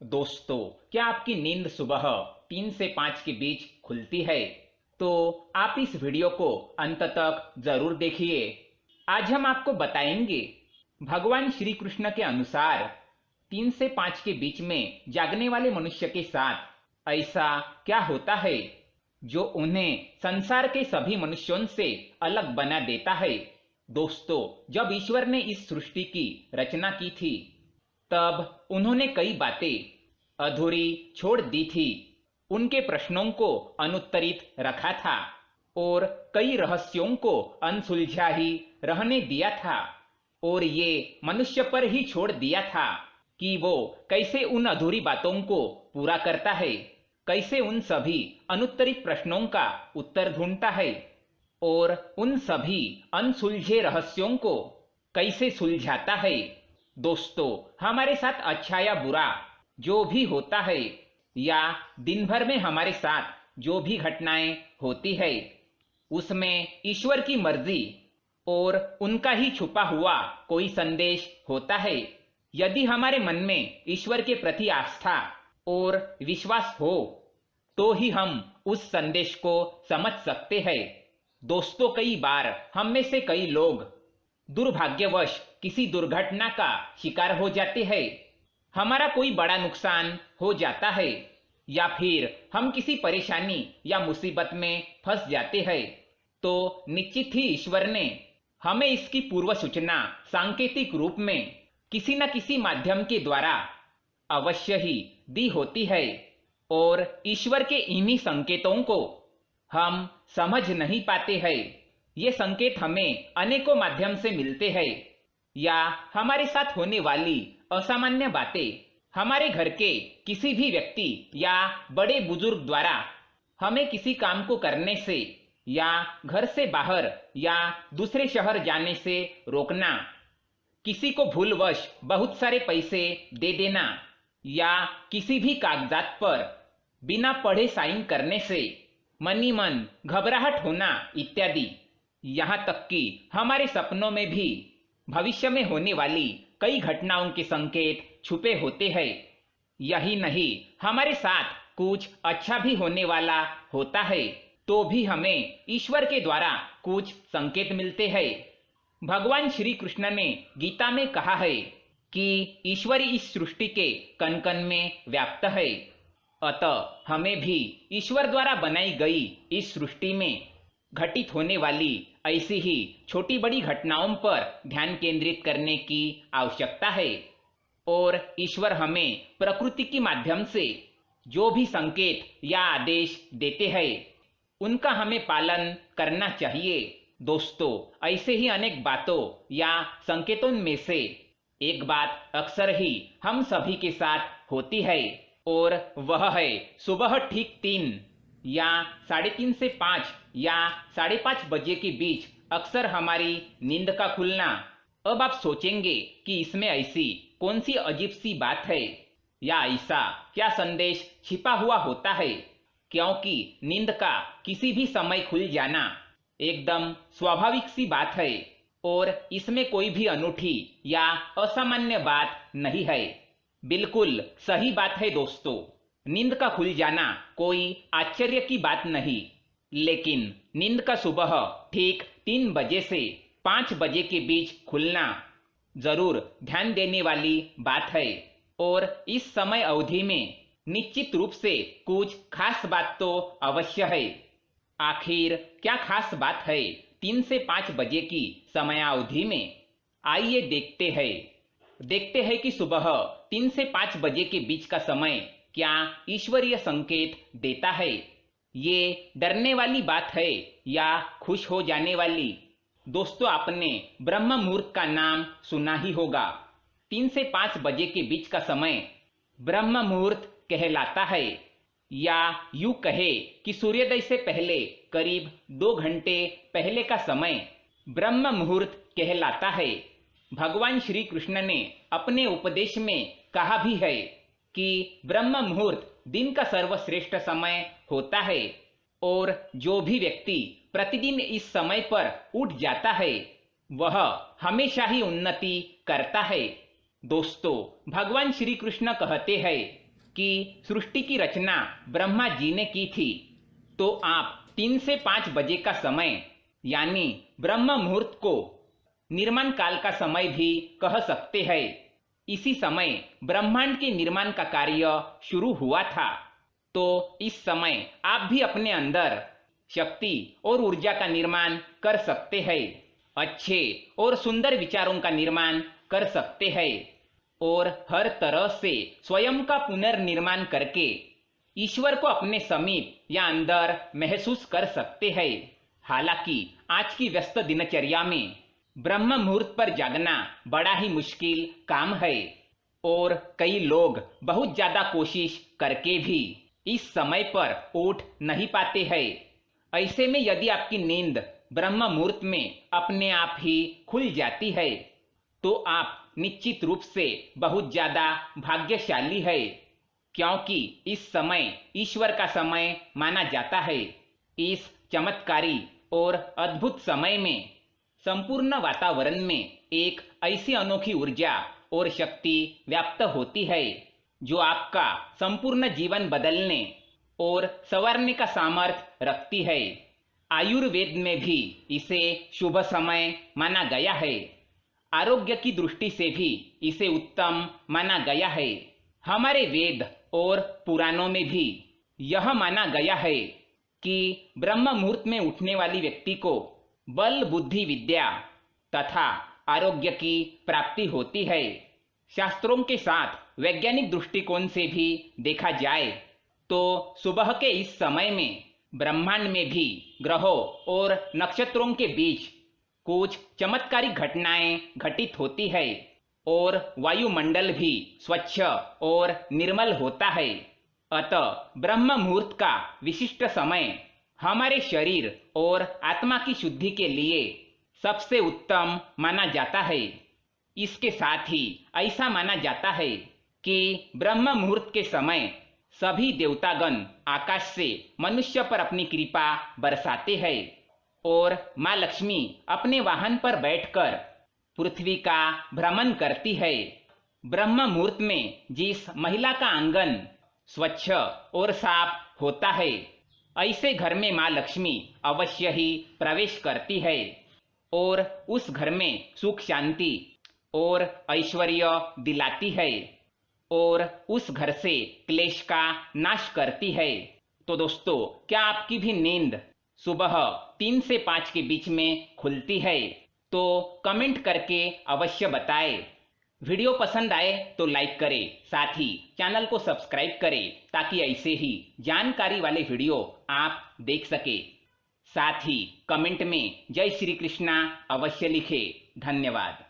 दोस्तों, क्या आपकी नींद सुबह 3 से 5 के बीच खुलती है? तो आप इस वीडियो को अंत तक जरूर देखिए। आज हम आपको बताएंगे भगवान श्री कृष्ण के अनुसार 3 से 5 के बीच में जागने वाले मनुष्य के साथ ऐसा क्या होता है जो उन्हें संसार के सभी मनुष्यों से अलग बना देता है। दोस्तों, जब ईश्वर ने इस सृष्टि की रचना की थी तब उन्होंने कई बातें अधूरी छोड़ दी थी, उनके प्रश्नों को अनुत्तरित रखा था और कई रहस्यों को अनसुलझा ही रहने दिया था और ये मनुष्य पर ही छोड़ दिया था कि वो कैसे उन अधूरी बातों को पूरा करता है, कैसे उन सभी अनुत्तरित प्रश्नों का उत्तर ढूंढता है और उन सभी अनसुलझे रहस्यों को कैसे सुलझाता है। दोस्तों, हमारे साथ अच्छा या बुरा जो भी होता है या दिन भर में हमारे साथ जो भी घटनाएं होती है उसमें ईश्वर की मर्जी और उनका ही छुपा हुआ कोई संदेश होता है। यदि हमारे मन में ईश्वर के प्रति आस्था और विश्वास हो तो ही हम उस संदेश को समझ सकते हैं। दोस्तों, कई बार हम में से कई लोग दुर्भाग्यवश किसी दुर्घटना का शिकार हो जाते हैं, हमारा कोई बड़ा नुकसान हो जाता है या फिर हम किसी परेशानी या मुसीबत में फंस जाते हैं, तो निश्चित ही ईश्वर ने हमें इसकी पूर्व सूचना सांकेतिक रूप में किसी न किसी माध्यम के द्वारा अवश्य ही दी होती है और ईश्वर के इन्हीं संकेतों को हम समझ नहीं पाते हैं। ये संकेत हमें अनेकों माध्यम से मिलते हैं या हमारे साथ होने वाली असामान्य बातें, हमारे घर के किसी भी व्यक्ति या बड़े बुजुर्ग द्वारा हमें किसी काम को करने से या घर से बाहर या दूसरे शहर जाने से रोकना, किसी को भूलवश बहुत सारे पैसे दे देना या किसी भी कागजात पर बिना पढ़े साइन करने से मन ही मन घबराहट होना इत्यादि। यहाँ तक कि हमारे सपनों में भी भविष्य में होने वाली कई घटनाओं के संकेत छुपे होते हैं। यही नहीं, हमारे साथ कुछ अच्छा भी होने वाला होता है तो भी हमें ईश्वर के द्वारा कुछ संकेत मिलते हैं। भगवान श्री कृष्ण ने गीता में कहा है कि ईश्वर इस सृष्टि के कण कण में व्याप्त है, अतः हमें भी ईश्वर द्वारा बनाई गई इस सृष्टि में घटित होने वाली ऐसी ही छोटी बड़ी घटनाओं पर ध्यान केंद्रित करने की आवश्यकता है और ईश्वर हमें प्रकृति के माध्यम से जो भी संकेत या आदेश देते हैं उनका हमें पालन करना चाहिए। दोस्तों, ऐसे ही अनेक बातों या संकेतों में से एक बात अक्सर ही हम सभी के साथ होती है और वह है सुबह ठीक 3 या 3:30 से 5 या 5:30 बजे के बीच अक्सर हमारी नींद का खुलना। अब आप सोचेंगे कि इसमें ऐसी कौन सी अजीब सी बात है या ऐसा क्या संदेश छिपा हुआ होता है, क्योंकि नींद का किसी भी समय खुल जाना एकदम स्वाभाविक सी बात है और इसमें कोई भी अनूठी या असामान्य बात नहीं है। बिल्कुल सही बात है दोस्तों, नींद का खुल जाना कोई आश्चर्य की बात नहीं, लेकिन नींद का सुबह ठीक 3 बजे से 5 बजे के बीच खुलना जरूर ध्यान देने वाली बात है और इस समय अवधि में निश्चित रूप से कुछ खास बात तो अवश्य है। आखिर क्या खास बात है 3 से 5 बजे की समयावधि में? आइए देखते हैं कि सुबह 3 से 5 बजे के बीच का समय क्या ईश्वरीय संकेत देता है। ये डरने वाली बात है या खुश हो जाने वाली? दोस्तों, आपने ब्रह्म मुहूर्त का नाम सुना ही होगा। 3 से 5 बजे के बीच का समय ब्रह्म मुहूर्त कहलाता है या यूं कहे कि सूर्योदय से पहले करीब 2 घंटे पहले का समय ब्रह्म मुहूर्त कहलाता है। भगवान श्री कृष्ण ने अपने उपदेश में कहा भी है कि ब्रह्म मुहूर्त दिन का सर्वश्रेष्ठ समय होता है और जो भी व्यक्ति प्रतिदिन इस समय पर उठ जाता है वह हमेशा ही उन्नति करता है। दोस्तों, भगवान श्री कृष्ण कहते हैं कि सृष्टि की रचना ब्रह्मा जी ने की थी, तो आप 3 से 5 बजे का समय यानी ब्रह्म मुहूर्त को निर्माण काल का समय भी कह सकते हैं। इसी समय ब्रह्मांड के निर्माण का कार्य शुरू हुआ था। तो इस समय आप भी अपने अंदर शक्ति और ऊर्जा का निर्माण कर सकते हैं, अच्छे और सुंदर विचारों का निर्माण कर सकते हैं और हर तरह से स्वयं का पुनर्निर्माण करके ईश्वर को अपने समीप या अंदर महसूस कर सकते हैं। हालांकि आज की व्यस्त दिनचर्या में ब्रह्म मुहूर्त पर जागना बड़ा ही मुश्किल काम है और कई लोग बहुत ज्यादा कोशिश करके भी इस समय पर उठ नहीं पाते हैं। ऐसे में यदि आपकी नींद ब्रह्म मुहूर्त में अपने आप ही खुल जाती है तो आप निश्चित रूप से बहुत ज्यादा भाग्यशाली है, क्योंकि इस समय ईश्वर का समय माना जाता है। इस चमत्कारी और अद्भुत समय में संपूर्ण वातावरण में एक ऐसी अनोखी ऊर्जा और शक्ति व्याप्त होती है जो आपका संपूर्ण जीवन बदलने और संवारने का सामर्थ्य रखती है। आयुर्वेद में भी इसे शुभ समय माना गया है। आरोग्य की दृष्टि से भी इसे उत्तम माना गया है। हमारे वेद और पुराणों में भी यह माना गया है कि ब्रह्म मुहूर्त में उठने वाली व्यक्ति को बल बुद्धि विद्या तथा आरोग्य की प्राप्ति होती है। शास्त्रों के साथ वैज्ञानिक दृष्टिकोण से भी देखा जाए तो सुबह के इस समय में ब्रह्मांड में भी ग्रहों और नक्षत्रों के बीच कुछ चमत्कारिक घटनाएं घटित होती है और वायुमंडल भी स्वच्छ और निर्मल होता है। अतः ब्रह्म मुहूर्त का विशिष्ट समय हमारे शरीर और आत्मा की शुद्धि के लिए सबसे उत्तम माना जाता है। इसके साथ ही ऐसा माना जाता है कि ब्रह्म मुहूर्त के समय सभी देवतागण आकाश से मनुष्य पर अपनी कृपा बरसाते हैं और माँ लक्ष्मी अपने वाहन पर बैठकर पृथ्वी का भ्रमण करती है। ब्रह्म मुहूर्त में जिस महिला का आंगन स्वच्छ और साफ होता है, ऐसे घर में माँ लक्ष्मी अवश्य ही प्रवेश करती है और उस घर में सुख शांति और ऐश्वर्य दिलाती है और उस घर से क्लेश का नाश करती है। तो दोस्तों, क्या आपकी भी नींद सुबह 3 से 5 के बीच में खुलती है? तो कमेंट करके अवश्य बताएं। वीडियो पसंद आए तो लाइक करें, साथ ही चैनल को सब्सक्राइब करें ताकि ऐसे ही जानकारी वाले वीडियो आप देख सके। साथ ही कमेंट में जय श्री कृष्णा अवश्य लिखें। धन्यवाद।